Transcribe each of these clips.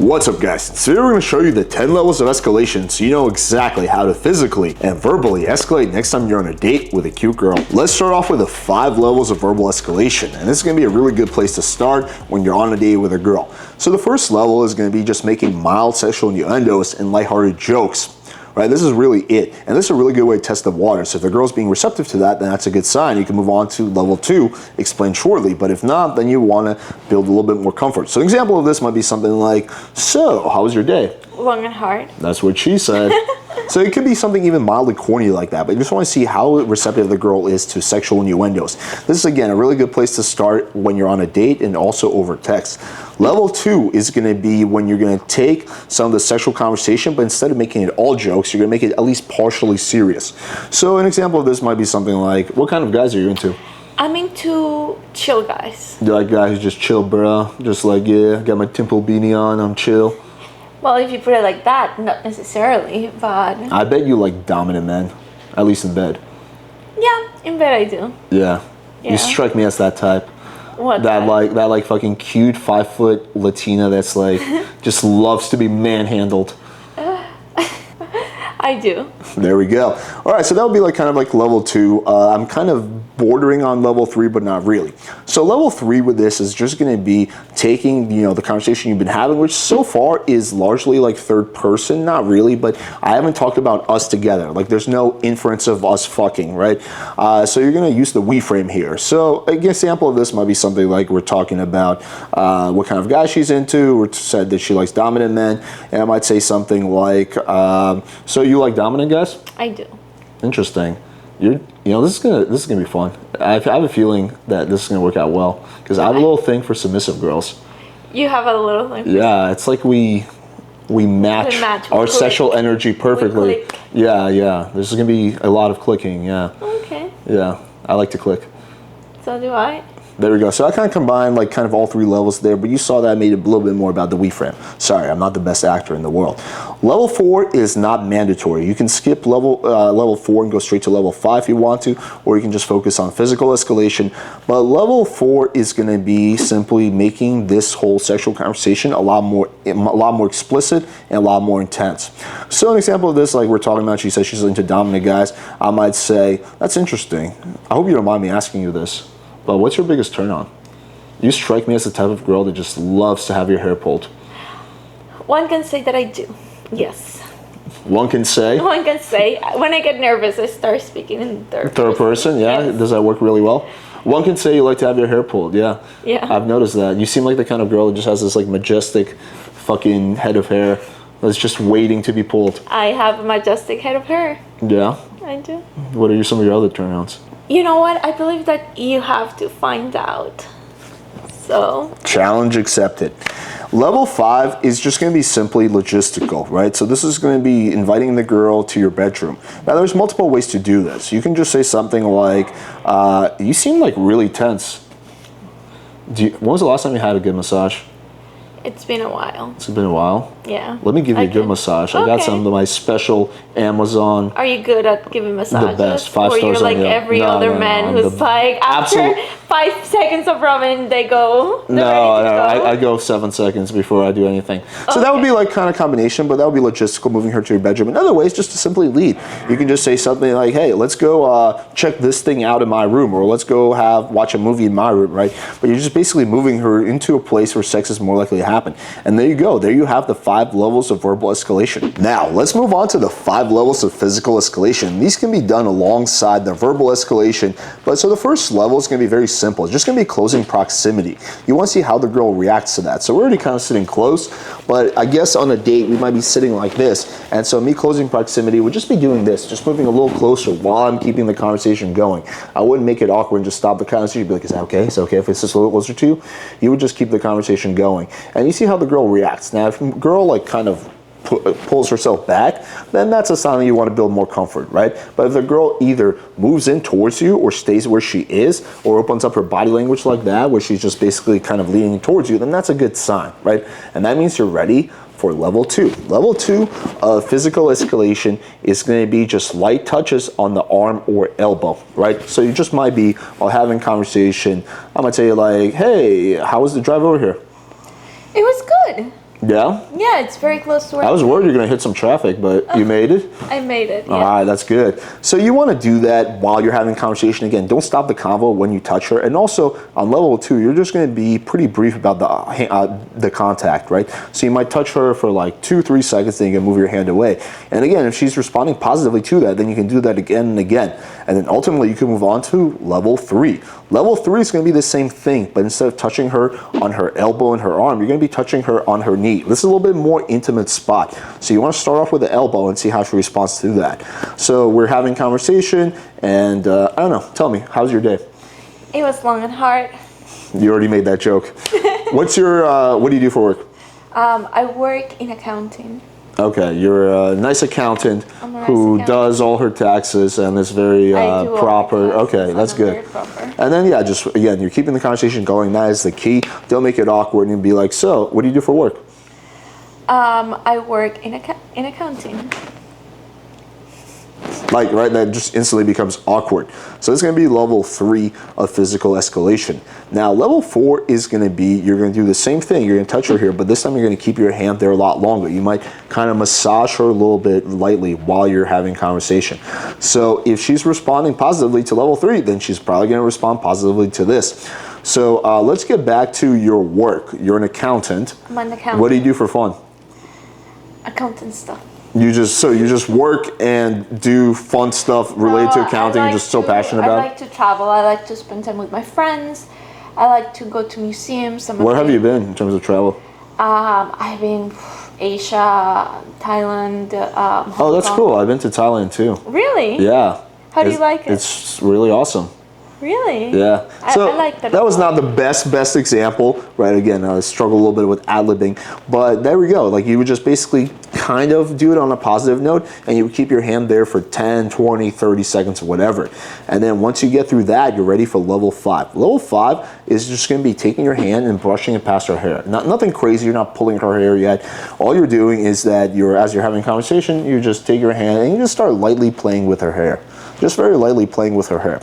What's up guys, today we're going to show you the 10 levels of escalation so you know exactly how to physically and verbally escalate next time you're on a date with a cute girl. Let's start off with the 5 levels of verbal escalation, and this is going to be a really good place to start when you're on a date with a girl. So the first level is going to be just making mild sexual innuendos and lighthearted jokes. Right, this is really it, and this is a really good way to test the water. So if the girl's being receptive to that, then that's a good sign. You can move on to level 2, explain shortly, but if not, then you want to build a little bit more comfort. So an example of this might be something like, so, how was your day? Long and hard. That's what she said. So it could be something even mildly corny like that, but you just want to see how receptive the girl is to sexual innuendos. This is, again, a really good place to start when you're on a date and also over text. Level 2 is going to be when you're going to take some of the sexual conversation, but instead of making it all jokes, you're going to make it at least partially serious. So an example of this might be something like, what kind of guys are you into? I'm into chill guys. You like guys who just chill, bro? Just like, yeah, got my Temple beanie on, I'm chill. Well, if you put it like that, not necessarily, but... I bet you like dominant men, at least in bed. Yeah, in bed I do. Yeah. You strike me as that type. What that type? like fucking cute 5-foot Latina that's like just loves to be manhandled. I do. There we go. All right, so that would be like kind of like level 2. I'm kind of bordering on level 3, but not really. So level 3 with this is just going to be taking, you know, the conversation you've been having, which so far is largely like third person, not really, but I haven't talked about us together. Like there's no inference of us fucking, right? So you're going to use the we frame here. So an example of this might be something like we're talking about what kind of guy she's into. We said that she likes dominant men, and I might say something like, so you like dominant guys? I do. Interesting. You know, this is gonna be fun. I have a feeling that this is gonna work out well because I have a little thing for submissive girls. You have a little thing. Yeah, it's like we match our sexual energy perfectly. Yeah. There's gonna be a lot of clicking. Yeah. Okay. Yeah, I like to click. So do I. There we go. So I kind of combined like kind of all 3 levels there, but you saw that I made it a little bit more about the we frame. Sorry, I'm not the best actor in the world. Level 4 is not mandatory. You can skip level 4 and go straight to level 5 if you want to, or you can just focus on physical escalation. But level 4 is going to be simply making this whole sexual conversation a lot more explicit and a lot more intense. So an example of this, like we're talking about, she says she's into dominant guys. I might say, that's interesting. I hope you don't mind me asking you this. But what's your biggest turn on? You strike me as the type of girl that just loves to have your hair pulled. One can say that I do. Yes. One can say? One can say. When I get nervous, I start speaking in third person, yeah? Yes. Does that work really well? One can say you like to have your hair pulled, yeah. Yeah. I've noticed that. You seem like the kind of girl that just has this like majestic fucking head of hair that's just waiting to be pulled. I have a majestic head of hair. Yeah? I do. What are some of your other turn-ons? You know what? I believe that you have to find out. So. Challenge accepted. Level 5 is just going to be simply logistical, right? So this is going to be inviting the girl to your bedroom. Now there's multiple ways to do this. You can just say something like, you seem like really tense. When was the last time you had a good massage? It's been a while. It's been a while? Yeah. Let me give you a good massage. I got some of my special Amazon. Are you good at giving massages? The best. 5 stars on Or you're like every other man who's like, after 5 seconds of rubbing, they go. I go 7 seconds before I do anything. So that would be like kind of combination, but that would be logistical, moving her to your bedroom. In other ways, just to simply lead. You can just say something like, hey, let's go check this thing out in my room, or let's go watch a movie in my room, right? But you're just basically moving her into a place where sex is more likely to happen. And there you go. There you have the 5 levels of verbal escalation. Now, let's move on to the 5 levels of physical escalation. These can be done alongside the verbal escalation. But so the first level is going to be very simple. It's just going to be closing proximity. You want to see how the girl reacts to that. So we're already kind of sitting close, but I guess on a date, we might be sitting like this. And so me closing proximity would just be doing this, just moving a little closer while I'm keeping the conversation going. I wouldn't make it awkward and just stop the conversation. You'd be like, is that okay? Is it okay if it's just a little closer to you? You would just keep the conversation going. And you see how the girl reacts. Now, if a girl like kind of pulls herself back, then that's a sign that you want to build more comfort, right? But if the girl either moves in towards you or stays where she is or opens up her body language like that, where she's just basically kind of leaning towards you, then that's a good sign, right? And that means you're ready for level 2. Level 2 of physical escalation is going to be just light touches on the arm or elbow, right? So you just might be, while having conversation, I might say like, hey, how was the drive over here? It was good. Yeah? Yeah, it's very close to where I was worried you're going to hit some traffic, but you made it? I made it. All right, that's good. So you want to do that while you're having a conversation. Again, don't stop the convo when you touch her. And also, on level 2, you're just going to be pretty brief about the contact, right? So you might touch her for like 2-3 seconds, then you can move your hand away. And again, if she's responding positively to that, then you can do that again and again. And then ultimately, you can move on to level 3. Level 3 is going to be the same thing, but instead of touching her on her elbow and her arm, you're going to be touching her on her knee. This is a little bit more intimate spot. So you want to start off with the elbow and see how she responds to that. So we're having conversation, and I don't know, tell me, how's your day? It was long and hard. You already made that joke. What's your, what do you do for work? I work in accounting. Okay, you're a nice accountant who does all her taxes and is very proper. Okay, that's good. And then, yeah, just, again, you're keeping the conversation going. That is the key. Don't make it awkward and be like, so, what do you do for work? I work in accounting. Like, right, that just instantly becomes awkward. So it's going to be level 3 of physical escalation. Now, level 4 is going to be, you're going to do the same thing. You're going to touch her here, but this time you're going to keep your hand there a lot longer. You might kind of massage her a little bit lightly while you're having conversation. So if she's responding positively to level 3, then she's probably going to respond positively to this. So let's get back to your work. You're an accountant. I'm an accountant. What do you do for fun? Accountant stuff. You just work and do fun stuff related to accounting. You're just so passionate about it. I like to travel. I like to spend time with my friends. I like to go to museums. Where have you been in terms of travel? I've been Asia, Thailand. Oh, that's cool. I've been to Thailand too. Really? Yeah. How do you like it? It's really awesome. Really? Yeah. So I like that. That was not the best example, right? Again, I struggle a little bit with ad-libbing, but there we go. Like, you would just basically kind of do it on a positive note, and you would keep your hand there for 10, 20, 30 seconds, whatever. And then once you get through that, you're ready for level 5. Level 5 is just going to be taking your hand and brushing it past her hair. Nothing crazy. You're not pulling her hair yet. All you're doing is that as you're having a conversation, you just take your hand and you just start lightly playing with her hair. Just very lightly playing with her hair,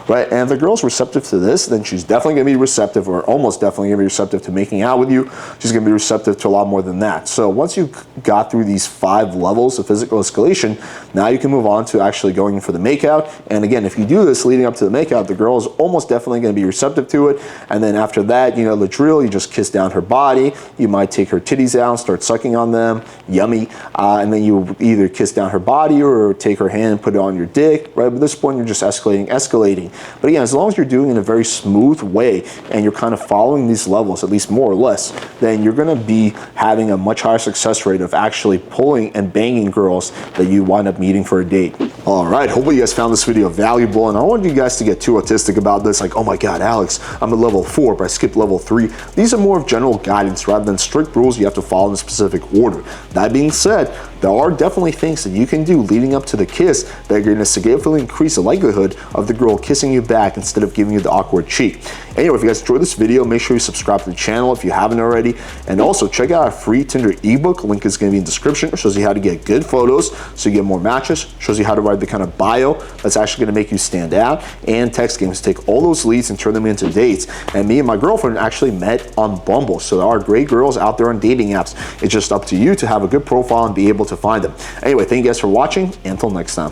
right? And if the girl's receptive to this, then she's definitely going to be receptive, or almost definitely going to be receptive to making out with you. She's going to be receptive to a lot more than that. So once you got through these 5 levels of physical escalation, now you can move on to actually going for the makeout. And again, if you do this leading up to the makeout, the girl is almost definitely going to be receptive to it. And then after that, you know the drill. You just kiss down her body. You might take her titties out, start sucking on them. Yummy. And then you either kiss down her body or take her hand and put it on your dick. Right? But at this point, you're just escalating. But again, as long as you're doing it in a very smooth way and you're kind of following these levels, at least more or less, then you're going to be having a much higher success rate of actually pulling and banging girls that you wind up meeting for a date. All right, hopefully you guys found this video valuable, and I don't want you guys to get too autistic about this, like, oh my God, Alex, I'm at level 4, but I skipped level 3. These are more of general guidance rather than strict rules you have to follow in a specific order. That being said, there are definitely things that you can do leading up to the kiss that are going to significantly increase the likelihood of the girl kissing you back instead of giving you the awkward cheek. Anyway, if you guys enjoyed this video, make sure you subscribe to the channel if you haven't already, and also check out our free Tinder ebook. Link is going to be in the description. It shows you how to get good photos so you get more matches, shows you how to write the kind of bio that's actually going to make you stand out, and text games. Take all those leads and turn them into dates. And me and my girlfriend actually met on Bumble, so there are great girls out there on dating apps. It's just up to you to have a good profile and be able to find them. Anyway, thank you guys for watching, and until next time.